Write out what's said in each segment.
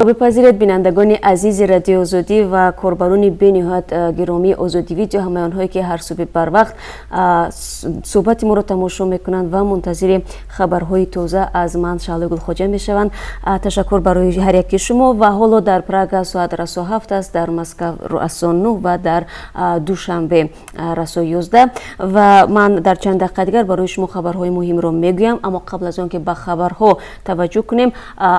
بپذیرید بینندگان عزیز رادیو آزادی و کاربران بینهایت گرامی آزادی ویدیو، همه آنهایی که هر صبح بر وقت صحبت ما را تماشا میکنند و منتظر خبرهای تازه از من شعله گل خواجه میشوند. تشکر برای هر یک شما. و حالا در پراگ ساعت رسا 7 است، در مسکو رسا 9 و در دوشنبه رسا 11 و من در چند دقیقه دیگر برای شما خبرهای مهم را میگویم. اما قبل از آن که به خبرها توجه کنیم،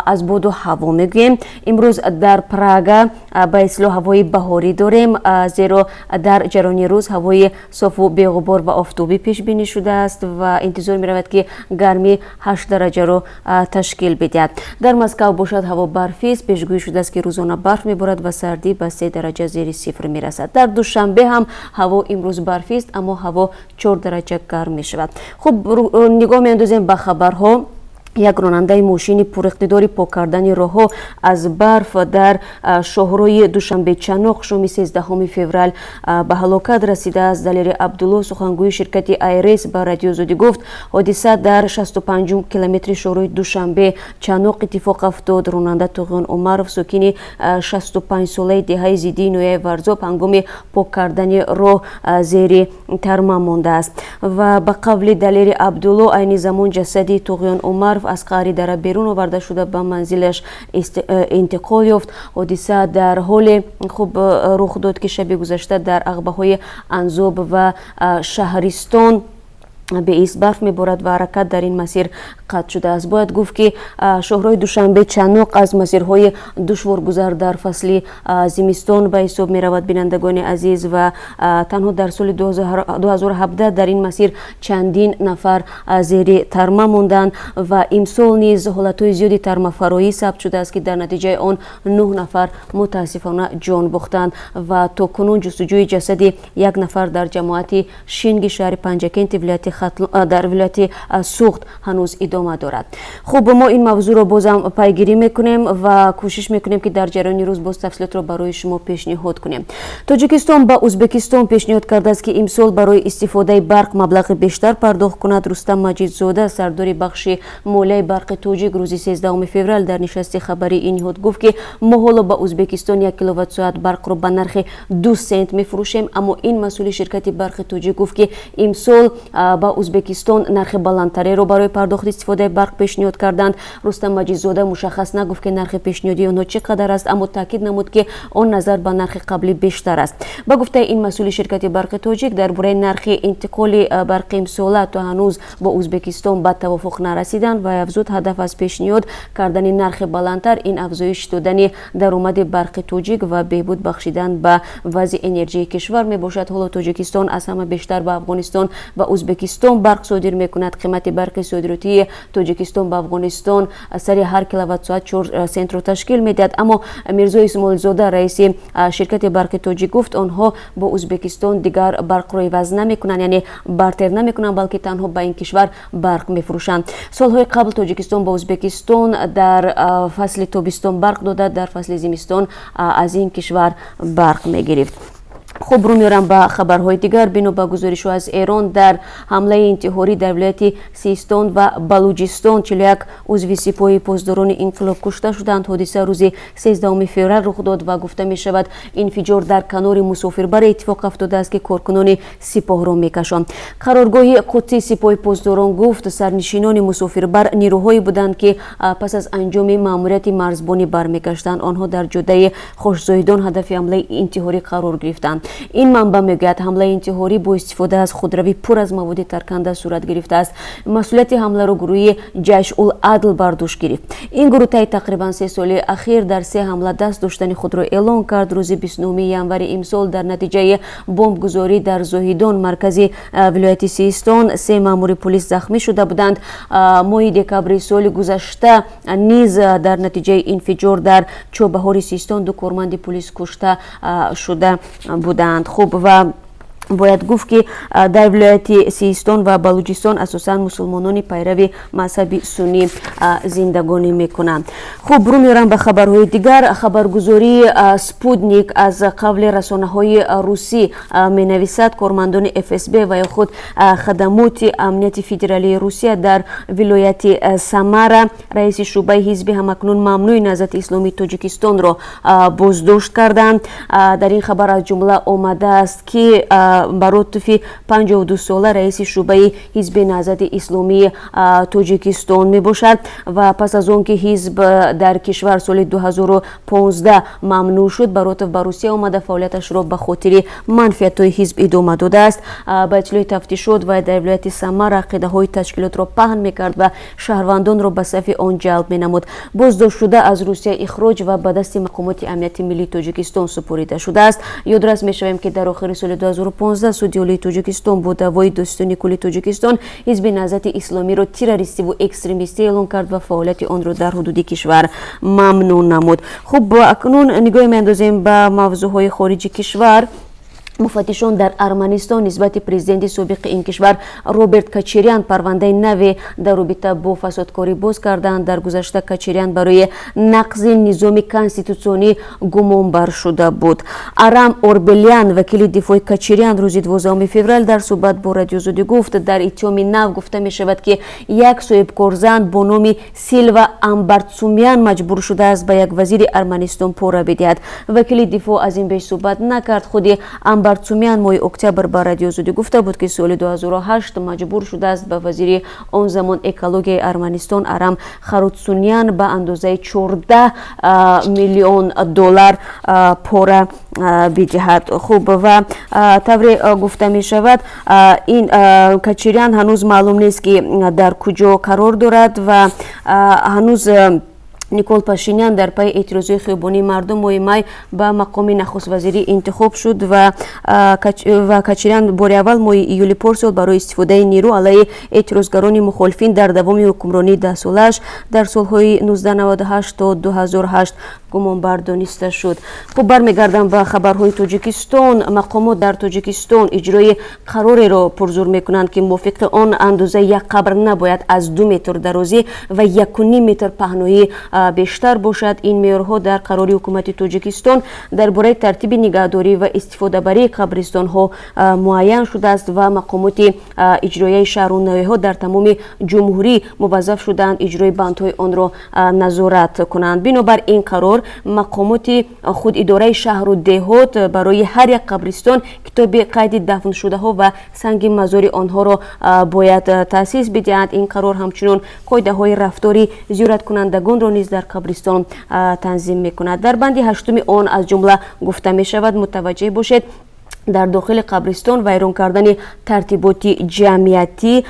از باد و هوا میگویم. امروز در پراگ به اصطلاح هوای بهاری داریم، زیرا در جریان روز هوای صاف و بی‌غبار و آفتابی پیش بینی شده است و انتظار می رود که گرمی 8 درجه را تشکیل بدهد. در مسکو باشد هوا برفی است، پیشگویی شده است که روزانه برف می بارد و سردی به 3 درجه زیر صفر می رسد. در دوشنبه هم هوا امروز برفی است، اما هوا 4 درجه گرم می شود. خب نگاه می اندازیم به خبرها. یک راننده ماشین پر اقتدار پاک کردن راهها از برف در شهرهای دوشنبه چنوق شام 13 فوریه به هلاکت رسیده است. دلیر عبدالله سخنگوی شرکت ایرس به رادیو آزادی گفت حادثه در 65 کیلومتر شهرهای دوشنبه چنوق اتفاق افتاد. راننده توغیان عمرов ساکن 65 ساله دهه زیدی نویه ورزاب هنگام پاک کردن راه زیر ترما مانده است و به قول دلیر عبدالله عین زمان جسد توغیان عمرов از قهر در بیرون آورده شده به منزلش انتقال یافت. حادثه در حال خوب رخ داد که شب گذشته در عقبه‌های انزوب و شهرستان به ایست برف میبارد و حرکت در این مسیر قطع شده است. باید گفت که شهرهای دوشنبه چنوق از مسیرهای دشوارگذر در فصل زمستان به حساب می رود. بینندگان عزیز، و تنها در سال 2017 در این مسیر چندین نفر زیر ترما ماندند و امسال نیز حالتهای زیادی ترما فرایی ثبت شده است که در نتیجه آن 9 نفر متاسفانه جان باختند و تا کنون جستجوی جسد یک نفر در جماعت شینگ شهر پنجکент در ولایت سوخت هنوز ادامه دارد. خب ما این موضوع را بازم پیگیری میکنیم و کوشش میکنیم که در جریان روز باز تفصیلات را برای شما پیشنهاد کنیم. تاجیکستان با ازبکستان پیشنهاد کرده است که امسال برای استفاده برق مبلغ بیشتر پرداخت کند. رستم مجیدزاده سردار بخش مالیه برق تاجیک روز 13 فوریه در نشست خبری این نهاد گفت که ما حالا با ازبکستان 1 کیلووات ساعت برق را به نرخ 2 سنت میفروشیم، اما این مسئول شرکت برق تاجیک گفت که امسال با ازبکستان نرخ بلندتری رو برای پرداخت استفاده برق پیشنهاد کردند. رستم مجیدزاده مشخص نگفت که نرخ پیشنهادی آنها چقدر است، اما تاکید نمود که آن نظر به نرخ قبلی بیشتر است. با گفته این مسئول شرکت برق تاجیک درباره نرخ انتقال برق امسال تا هنوز با ازبکستان به توافق نرسیدند و افزود هدف از پیشنهاد کردن نرخ بلندتر این افزایش دادن درآمد برق تاجیک و بهبود بخشیدن به وضع انرژی کشور می باشد. حالا تاجیکستان از همه بیشتر به افغانستان و ازبکستان برق صادر میکند. قیمت برق صادراتی تاجیکستان به افغانستان سر هر کیلووات ساعت 4 سنت را تشکیل میدهد. اما میرزا اسماعیل زاده رئیس شرکت برق تاجیک گفت آنها با ازبکستان دیگر برق را عوض نمیکنند، یعنی بارتر نمیکنند، بلکه تنها به این کشور برق میفروشند. سالهای قبل تاجیکستان با ازبکستان در فصل تابستان برق داده، در فصل زمستان از این کشور برق میگرفت. خب رو میارم به خبرهای دیگر. بنا به گزارش از ایران در حمله انتحاری در ولایت سیستان و بلوچستان 41 عضو سپاه پاسداران انقلاب کشته شدند. حادثه روز 13 فوریه رخ داد و گفته می شود انفجار در کنار مسافربر اتفاق افتاده است که کارکنان سپاه را میکشاند. قرارگاه قدسی سپاه پاسداران گفت سرنشینان مسافربر نیروهایی بودند که پس از انجام ماموریت مرزبانی برمیگشتند. آنها در جاده خوشزایدان هدف حمله انتحاری قرار گرفتند. این منبع میگوید حمله انتحاری با استفاده از خودروی پر از مواد ترکننده صورت گرفته است. مسئولیت حمله را گروه جیش العدل بر دوش گرفت. این گروه طی تقریبا 3 سال اخیر در 3 حمله دست داشتن خود را اعلان کرد. روز 29 ژانویه امسال در نتیجه بمبگذاری در زاهدان مرکزی ولایت سیستان 3 مامور پلیس زخمی شده بودند. ماه دکبر سال گذشته نیز در نتیجه انفجار در چوبهار سیستان 2 کارمند پلیس کشته شده بودند. خوب و باید گفت که در ولایت سیستان و بلوچستان اساساً مسلمانان پیروی مذهب سنی زندگانی میکنند. خب برو میرم به خبرهای دیگر. خبرگزاری سپوتنیک از قبل رسانه‌های روسی می نویسد کارمندان FSB و یا خود خدمات امنیت فدرالی روسیه در ولایت سمر رئیس شعبه حزب همکنون ممنوع نهضت اسلامی تاجیکستان را بازداشت کردند. در این خبر از جمله آمده است که баротуфи 52 сола раиси шӯъбаи ҳизби наҳзати исломии тоҷикистон мебошад ва пас аз он ки ҳизб дар кишвар соли 2015 мамнӯъ шуд, баротов ба русия омада фаъолияташро ба хотири манфиатҳои ҳизб идома додааст. ба иттилои тафтишот вай дар вилояти Самар ақидаҳои ташкилотро паҳн мекард ва шаҳрвандонро ба сафи он ҷалб менамуд. боздоштшуда аз русия ихроҷ ва ба дасти мақомоти амнияти миллии тоҷикистон супорида шудааст. ёдрас мешавем ки дар охири соли 2015 суди олии тоҷикистон бо даъвои достони кулли тоҷикистон ҳизби наҳзати исломиро террористиву экстремистӣ эълон кард ва фаъолияти онро дар ҳудуди кишвар мамнӯъ намуд. хуб акнун нигоҳе меандозем ба мавзӯъҳои хориҷи кишвар. муфаттишон дар Арманистон нисбати президенти собиқи ин кишвар Роберт Качерян парвандаи наве дар робита бо фасодкорӣ боз карданд. дар гузашта Качерян барои нақзи низоми конститутсионӣ гумонбар шуда буд. Арам Орбелян вакили дифои Качерян рӯзи 12 феврал дар суҳбат бо Радиозодӣ гуфт дар иттиҳоми нав гуфта мешавад ки як соҳибкорзанд бо номи Силва Амбарцумян маҷбур шудааст ба як вазири Арманистон пора бидиҳад. вакили дифоъ аз ин беш суҳбат накард. худи Амбарцумян моҳи октябр ба Радиозодӣ гуфта буд ки соли 2008 маҷбур шудааст ба вазири он замон экологияи Арманистон Арам Харуцунян ба андозаи 14 миллион доллар пора бидиҳад. хуб ва тавре гуфта мешавад ин Качерян ҳанӯз маълум нест ки дар куҷо қарор дорад ва ҳанӯз Никол Пашинян дар пайи эътирозҳои хиёбонии мардум моҳи май ба мақоми нахуствазирӣ интихоб шуд ва Качерян бори аввал моҳи июли порсол барои истифодаи нерӯ алайҳи эътирозгарони мухолифин дар давоми ҳукмронии 10-солааш дар солҳои 1998 то 2008 гумонбар дониста шуд. хуб бармегардам ба хабарҳои Тоҷикистон. мақомот дар Тоҷикистон иҷрои қарореро пурзур мекунанд ки мувофиқи он андозаи як қабр набояд аз 2 метр дарозӣ ва 1.5 метр паҳноӣ бештар бошад. ин меъёрҳо дар қарори ҳукумати Тоҷикистон дар бораи тартиби нигаҳдорӣ ва истифодабарии қабристонҳо муайян шудааст ва мақомоти иҷроияи шаҳрунавиҳо дар тамоми ҷумҳурӣ муваззаф шуданд иҷрои бандҳои онро назорат кунанд. бинобар ин қарор мақомоти худидораи шаҳру деҳот барои ҳар як қабристон китоби қайди дафншудаҳо ва санги мазори онҳоро бояд таъсис бидиҳанд. ин қарор ҳамчунон қоидаҳои рафтори зиёраткунандагонро низ дар қабристон танзим мекунад. дар банди 8 он аз ҷумла гуфта мешавад мутаваҷҷеҳ бошед дар дохили қабристон вайрон кардани тартиботи ҷамъиятӣ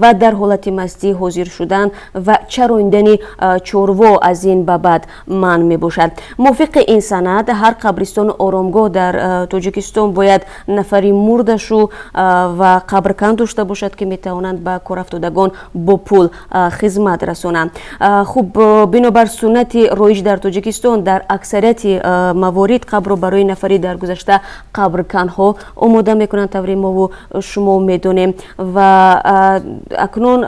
ва дар ҳолати мастӣ ҳозир шудан ва чарониндани чорво аз ин ба баъд манъ мебошад. мувофиқи ин санад ҳар қабристону оромгоҳ дар Тоҷикистон бояд нафари мурдашу ва қабркан дошта бошад ки метавонанд ба корафтодагон бо пул хизмат расонанд. хуб бинобар суннати роиҷ дар Тоҷикистон дар аксарияти маворид қабрро барои нафари даргузашта қабркан омода мекунанд. таври мову шумо медонем ва акнун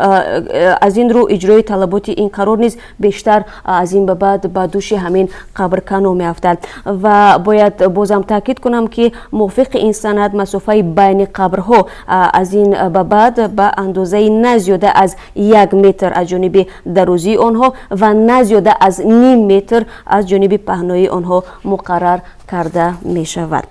аз ин рӯ иҷрои талаботи ин қарор низ бештар аз ин ба баъд ба дӯши ҳамин қабрканҳо меафтад ва бояд бозам таъкид кунам ки мувофиқи ин санад масофаи байни қабрҳо аз ин ба баъд ба андозаи на зиёда аз 1 метр аз ҷониби дарозии онҳо ва на зиёда аз ним метр аз ҷониби паҳноии онҳо муқаррар карда мешавад.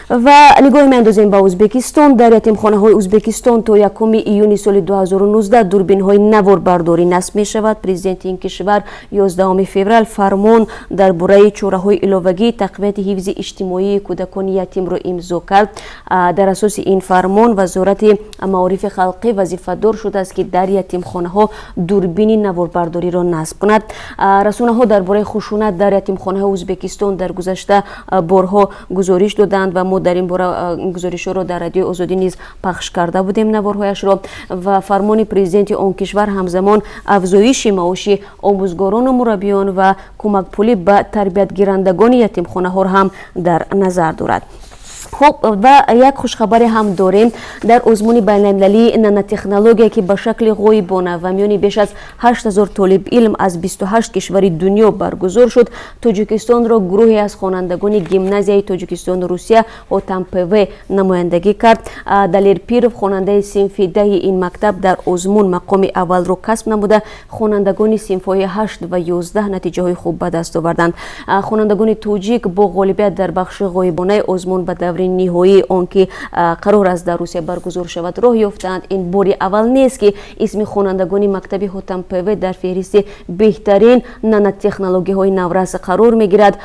ва нигоҳе меандозем ба Ӯзбекистон. дар ятимхонаҳои Ӯзбекистон то 1 июни соли 2019 дурбинҳои наворбардорӣ насб мешавад. президенти ин кишвар 11 феврал фармон дар бораи чораҳои иловагии тақвияти ҳифзи иҷтимоии кӯдакони ятимро имзо кард. дар асоси ин фармон вазорати маорифи халқӣ вазифадор шудааст ки дар ятимхонаҳо дурбини наворбардориро насб кунад. расонаҳо дар бораи хушунат дар ятимхонаҳои Ӯзбекистон дар гузашта борҳо гузориш доданд ва мо дар ин бора гузоришҳоро дар радиои озодӣ низ пахш карда будем наворҳояшро ва фармони президенти он кишвар ҳамзамон афзоиши маоши омӯзгорону мураббиён ва кӯмакпулӣ ба тарбиятгирандагони ятимхонаҳоро ҳам дар назар дорад. خب و یک خوشخبری هم داریم در آزمون بین‌المللی نانوتکنولوژی که به شکل غایبانه و میان بیش از 8000 طالب علم از 28 کشور دنیا برگزار شد. تاجیکستان را گروهی از خوانندگان گیمنازیای تاجیکستان روسیه هوتامپو نمایندگی کرد. دلیرپیرov خواننده صنف 10 این مکتب در آزمون مقام اول را کسب نموده. خوانندگان صنف‌های 8 و 11 نتیجه های خوب به دست آوردند. خوانندگان تاجیک با غالبیت در بخش غایبانه آزمون به دور نهایی آنکه قرار است در روسیه برگزار شود راه یافتند. این بار اول نیست که اسم خوانندگان مکتب هوتامپو در فهرست بهترین نانوتکنولوژی های نورس قرار می گیرد.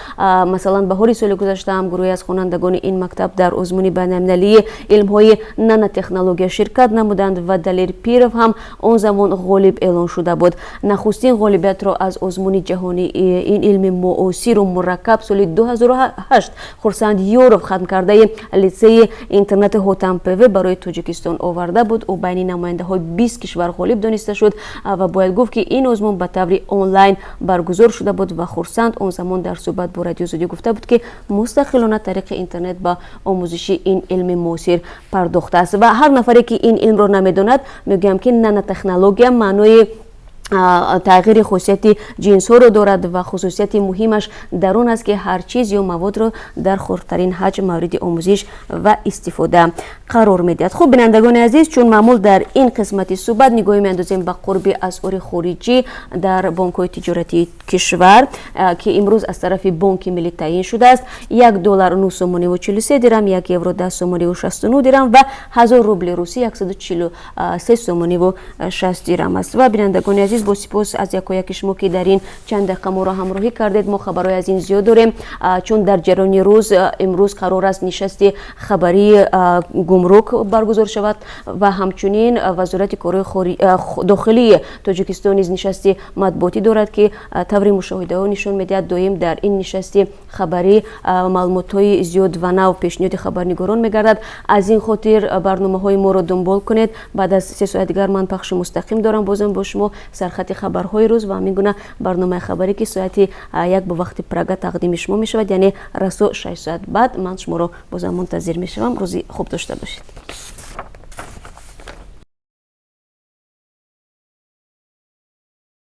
مثلا بهار سال گذشته هم گروهی از خوانندگان این مکتب در آزمون بین‌المللی علم های نانوتکنولوژی شرکت نمودند و دلیرپیرov هم آن زمان غالب اعلان شده بود. نخستین غالبیت را از آزمون جهانی این علم معاصر و مرکب سال 2008 خورسند یوروف ختم کرده لیسه اینترنت هوتامپو برای تاجیکستان آورده بود. او بین نماینده های 20 کشور غالب دانسته شد و باید گفت که این آزمون به طور آنلاین برگزار شده بود و خورسند آن زمان در صحبت با رادیو زودی گفته بود که مستقلانه طریق اینترنت با آموزش این علم معاصر پرداخته است. و هر نفری که این علم را نمیداند میگم که نانوتکنولوژی معنای تغییر خصوصیت جنس ها رو دارد و خصوصیت مهمش در اون است که هر چیز یا مواد رو در خردترین حجم مورد آموزش و استفاده قرار میدهد. خب بینندگان عزیز، چون معمول در این قسمت صحبت نگاهی میاندازیم به قرب اسعار خارجی در بانک های تجارتی کشور که امروز از طرف بانک ملی تعیین شده است. $1 9 سومانی و 43 درم، 1 یورو 10 سومانی و 69 درم و 1000 روبل روسی 143 سومانی و 60 درم است. و بینندگان عزیز، با سپاس از یک شما که در این چند دقیقه ما را همراهی کردید. ما خبرهای از این زیاد داریم، چون در جریان روز امروز قرار است نشست خبری گمرک برگزار شود و همچنین وزارت کارهای داخلی تاجیکستان نیز نشست مطبوعاتی دارد که طور مشاهده ها نشان میدهد دائم در این نشست خبری معلومات های زیاد و نو پیشنهاد خبرنگاران میگردد. از این خاطر برنامه های ما را دنبال کنید. بعد از 3 ساعت دیگر من پخش مستقیم دارم بازم با شما سرخط خبرهای روز و همین گونه برنامه خبری که ساعت 1 به وقت پراگا تقدیم شما می شود، یعنی رسو 6 ساعت بعد من شما را بازم منتظر می شوم. روزی خوب داشته باشید.